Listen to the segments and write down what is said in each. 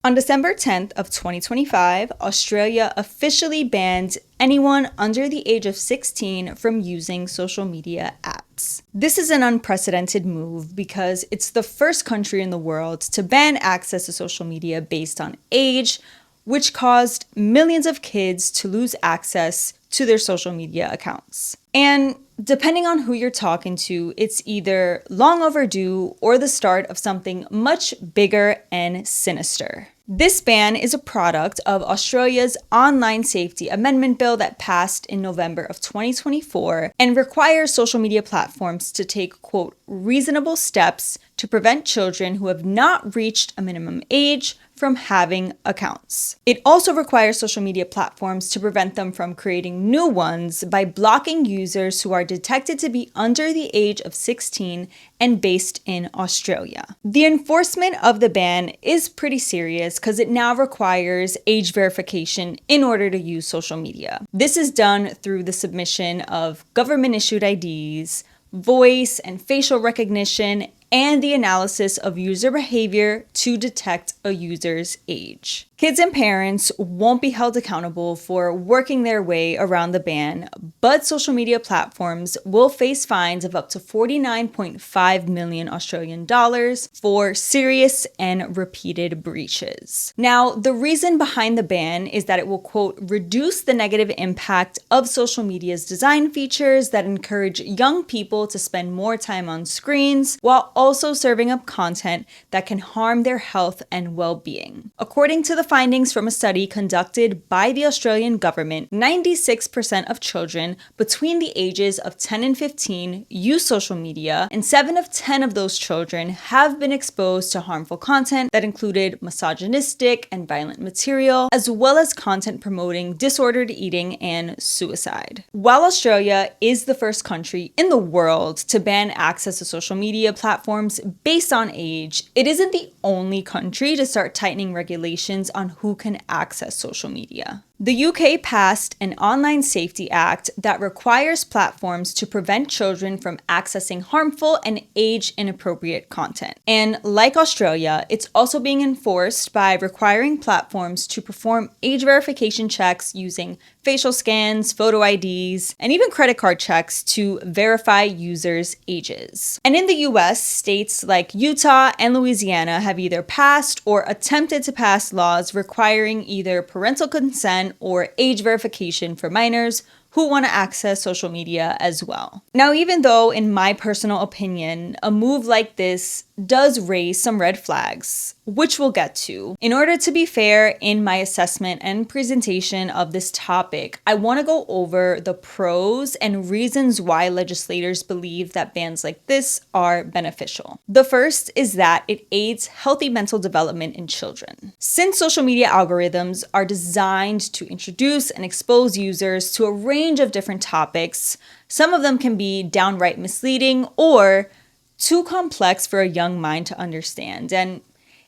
On December 10th of 2025, Australia officially banned anyone under the age of 16 from using social media apps. This is an unprecedented move because it's the first country in the world to ban access to social media based on age, which caused millions of kids to lose access to their social media accounts. And depending on who you're talking to, it's either long overdue or the start of something much bigger and sinister. This ban is a product of Australia's Online Safety Amendment Bill that passed in November of 2024 and requires social media platforms to take, quote, reasonable steps to prevent children who have not reached a minimum age from having accounts. It also requires social media platforms to prevent them from creating new ones by blocking users who are detected to be under the age of 16 and based in Australia. The enforcement of the ban is pretty serious because it now requires age verification in order to use social media. This is done through the submission of government-issued IDs, voice and facial recognition, and the analysis of user behavior to detect a user's age. Kids and parents won't be held accountable for working their way around the ban, but social media platforms will face fines of up to 49.5 million Australian dollars for serious and repeated breaches. Now, the reason behind the ban is that it will, quote, reduce the negative impact of social media's design features that encourage young people to spend more time on screens while also serving up content that can harm their health and well-being. According to the findings from a study conducted by the Australian government, 96% of children between the ages of 10 and 15 use social media, and 7 of 10 of those children have been exposed to harmful content that included misogynistic and violent material, as well as content promoting disordered eating and suicide. While Australia is the first country in the world to ban access to social media platforms based on age, it isn't the only country to start tightening regulations on who can access social media. The UK passed an Online Safety Act that requires platforms to prevent children from accessing harmful and age-inappropriate content. And like Australia, it's also being enforced by requiring platforms to perform age verification checks using facial scans, photo IDs, and even credit card checks to verify users' ages. And in the US, states like Utah and Louisiana have either passed or attempted to pass laws requiring either parental consent or age verification for minors who want to access social media as well. Now, even though, in my personal opinion, a move like this does raise some red flags, which we'll get to, in order to be fair in my assessment and presentation of this topic, I want to go over the pros and reasons why legislators believe that bans like this are beneficial. The first is that it aids healthy mental development in children. Since social media algorithms are designed to introduce and expose users to a range of different topics, some of them can be downright misleading or too complex for a young mind to understand, and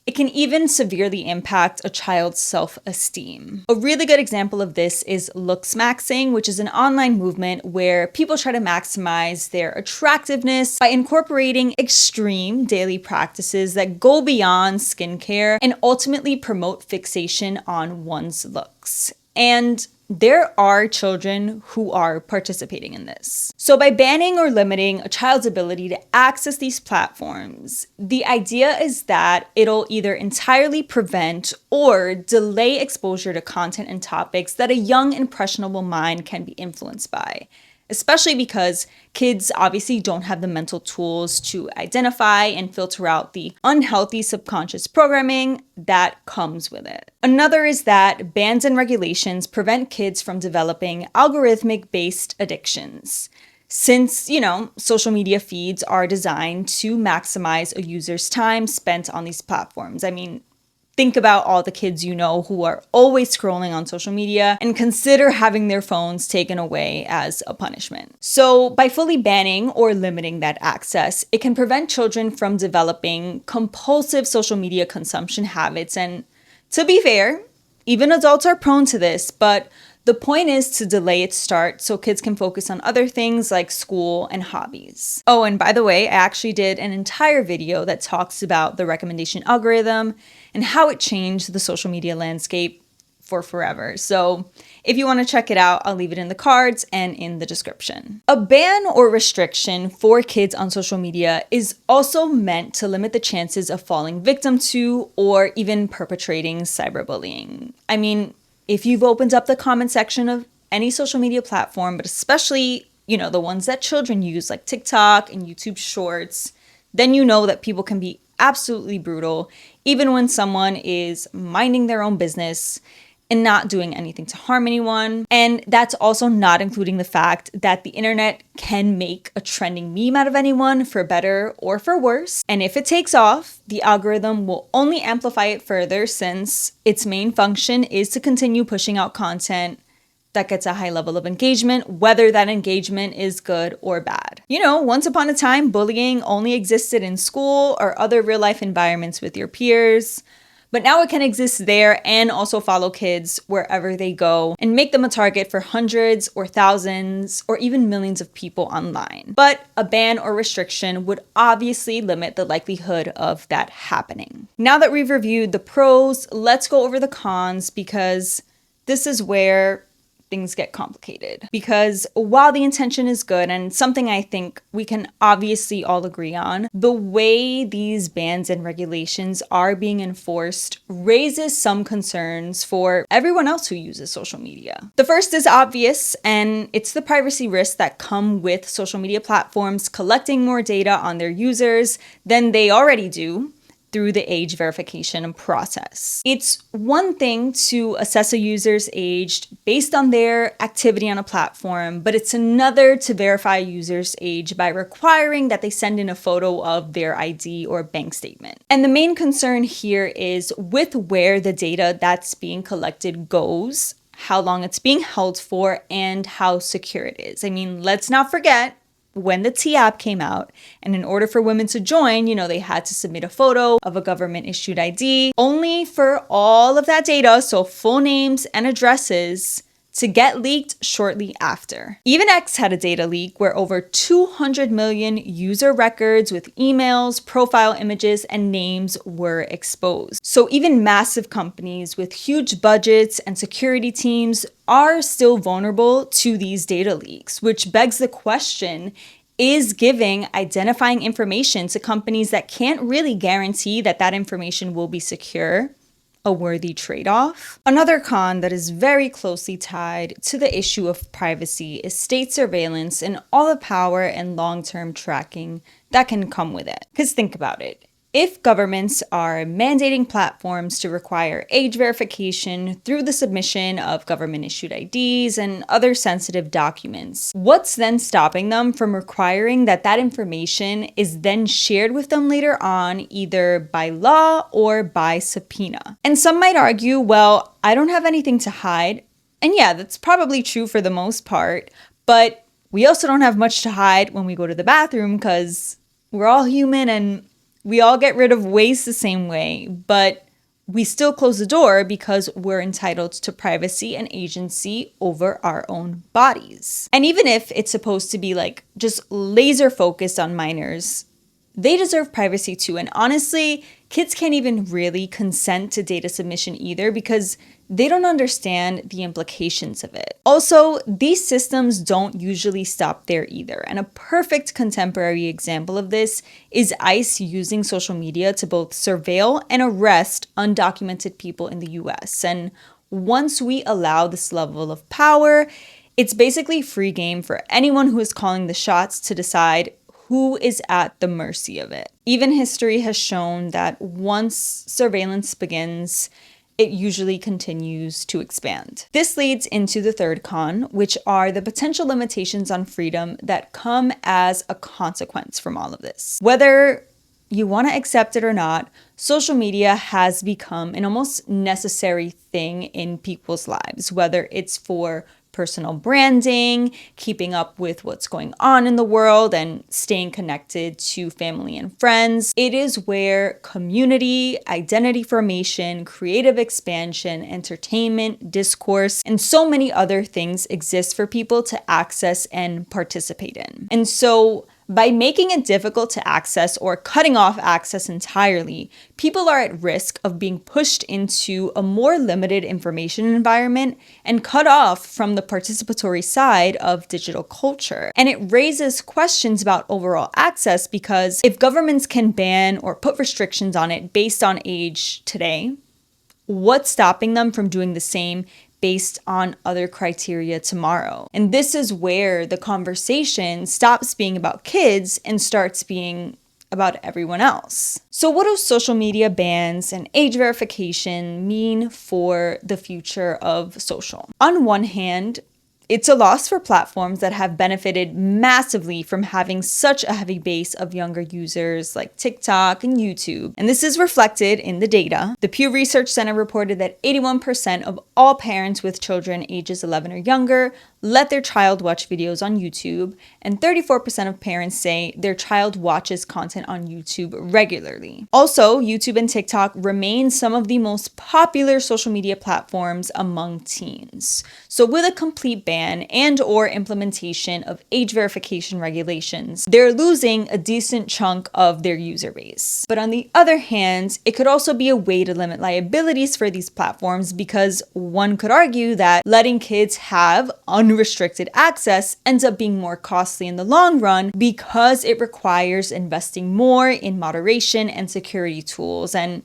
it can even severely impact a child's self-esteem. A really good example of this is looksmaxing, which is an online movement where people try to maximize their attractiveness by incorporating extreme daily practices that go beyond skincare and ultimately promote fixation on one's looks. And there are children who are participating in this. So by banning or limiting a child's ability to access these platforms, the idea is that it'll either entirely prevent or delay exposure to content and topics that a young, impressionable mind can be influenced by, especially because kids obviously don't have the mental tools to identify and filter out the unhealthy subconscious programming that comes with it. Another is that bans and regulations prevent kids from developing algorithmic-based addictions. Since, social media feeds are designed to maximize a user's time spent on these platforms. I mean, think about all the kids you know who are always scrolling on social media and consider having their phones taken away as a punishment. So by fully banning or limiting that access, it can prevent children from developing compulsive social media consumption habits. And to be fair, even adults are prone to this, but The point is to delay its start so kids can focus on other things like school and hobbies. Oh, and by the way, I actually did an entire video that talks about the recommendation algorithm and how it changed the social media landscape for forever. So if you want to check it out, I'll leave it in the cards and in the description. A ban or restriction for kids on social media is also meant to limit the chances of falling victim to or even perpetrating cyberbullying. I mean, if you've opened up the comment section of any social media platform, but especially, the ones that children use like TikTok and YouTube Shorts, then you know that people can be absolutely brutal, even when someone is minding their own business and not doing anything to harm anyone. And that's also not including the fact that the internet can make a trending meme out of anyone for better or for worse. And if it takes off, the algorithm will only amplify it further since its main function is to continue pushing out content that gets a high level of engagement, whether that engagement is good or bad. Once upon a time, bullying only existed in school or other real life environments with your peers. But now it can exist there and also follow kids wherever they go and make them a target for hundreds or thousands or even millions of people online. But a ban or restriction would obviously limit the likelihood of that happening. Now that we've reviewed the pros, let's go over the cons because this is where things get complicated. Because while the intention is good and something I think we can obviously all agree on, the way these bans and regulations are being enforced raises some concerns for everyone else who uses social media. The first is obvious, and it's the privacy risks that come with social media platforms collecting more data on their users than they already do through the age verification process. It's one thing to assess a user's age based on their activity on a platform, but it's another to verify a user's age by requiring that they send in a photo of their ID or bank statement. And the main concern here is with where the data that's being collected goes, how long it's being held for, and how secure it is. I mean, let's not forget, when the T app came out, and in order for women to join, they had to submit a photo of a government issued ID, only for all of that data, so full names and addresses, to get leaked shortly after. Even X had a data leak where over 200 million user records with emails, profile images, and names were exposed. So even massive companies with huge budgets and security teams are still vulnerable to these data leaks, which begs the question, is giving identifying information to companies that can't really guarantee that that information will be secure a worthy trade-off? Another con that is very closely tied to the issue of privacy is state surveillance and all the power and long-term tracking that can come with it. Because think about it. If governments are mandating platforms to require age verification through the submission of government-issued IDs and other sensitive documents, what's then stopping them from requiring that that information is then shared with them later on, either by law or by subpoena? And some might argue, well, I don't have anything to hide. And yeah, that's probably true for the most part, but we also don't have much to hide when we go to the bathroom because we're all human and we all get rid of waste the same way, but we still close the door because we're entitled to privacy and agency over our own bodies. And even if it's supposed to be just laser focused on minors, they deserve privacy too. And honestly, kids can't even really consent to data submission either because they don't understand the implications of it. Also, these systems don't usually stop there either. And a perfect contemporary example of this is ICE using social media to both surveil and arrest undocumented people in the US. And once we allow this level of power, it's basically free game for anyone who is calling the shots to decide who is at the mercy of it. Even history has shown that once surveillance begins, it usually continues to expand. This leads into the third con, which are the potential limitations on freedom that come as a consequence from all of this. Whether you want to accept it or not, social media has become an almost necessary thing in people's lives, whether it's for personal branding, keeping up with what's going on in the world, and staying connected to family and friends. It is where community, identity formation, creative expansion, entertainment, discourse, and so many other things exist for people to access and participate in. And so, by making it difficult to access or cutting off access entirely, people are at risk of being pushed into a more limited information environment and cut off from the participatory side of digital culture. And it raises questions about overall access because if governments can ban or put restrictions on it based on age today, what's stopping them from doing the same based on other criteria tomorrow? And this is where the conversation stops being about kids and starts being about everyone else. So what do social media bans and age verification mean for the future of social? On one hand, it's a loss for platforms that have benefited massively from having such a heavy base of younger users like TikTok and YouTube. And this is reflected in the data. The Pew Research Center reported that 81% of all parents with children ages 11 or younger let their child watch videos on YouTube, and 34% of parents say their child watches content on YouTube regularly. Also, YouTube and TikTok remain some of the most popular social media platforms among teens. So with a complete ban and or implementation of age verification regulations, they're losing a decent chunk of their user base. But on the other hand, it could also be a way to limit liabilities for these platforms because one could argue that letting kids have unrestricted access ends up being more costly in the long run because it requires investing more in moderation and security tools and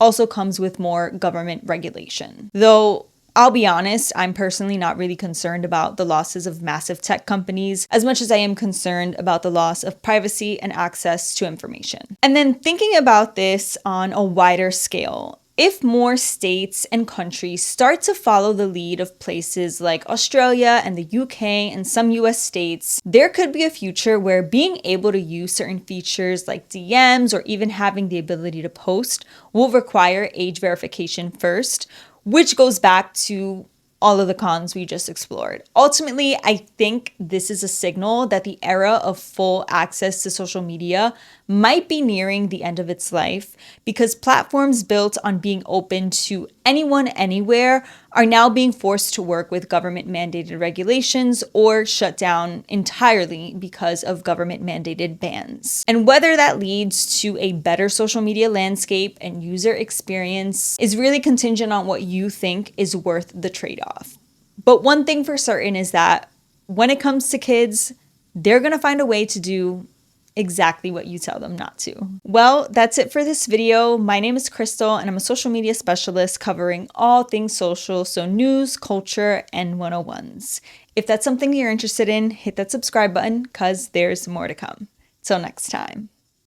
also comes with more government regulation. Though I'll be honest, I'm personally not really concerned about the losses of massive tech companies as much as I am concerned about the loss of privacy and access to information. And then thinking about this on a wider scale, if more states and countries start to follow the lead of places like Australia and the UK and some US states, there could be a future where being able to use certain features like DMs or even having the ability to post will require age verification first, which goes back to all of the cons we just explored. Ultimately, I think this is a signal that the era of full access to social media might be nearing the end of its life because platforms built on being open to anyone anywhere are now being forced to work with government mandated regulations or shut down entirely because of government mandated bans. And whether that leads to a better social media landscape and user experience is really contingent on what you think is worth the trade-off. But one thing for certain is that when it comes to kids, they're gonna find a way to do exactly what you tell them not to. Well, that's it for this video. My name is Crystal and I'm a social media specialist covering all things social, so news, culture, and 101s. If that's something you're interested in, hit that subscribe button because there's more to come. Till next time.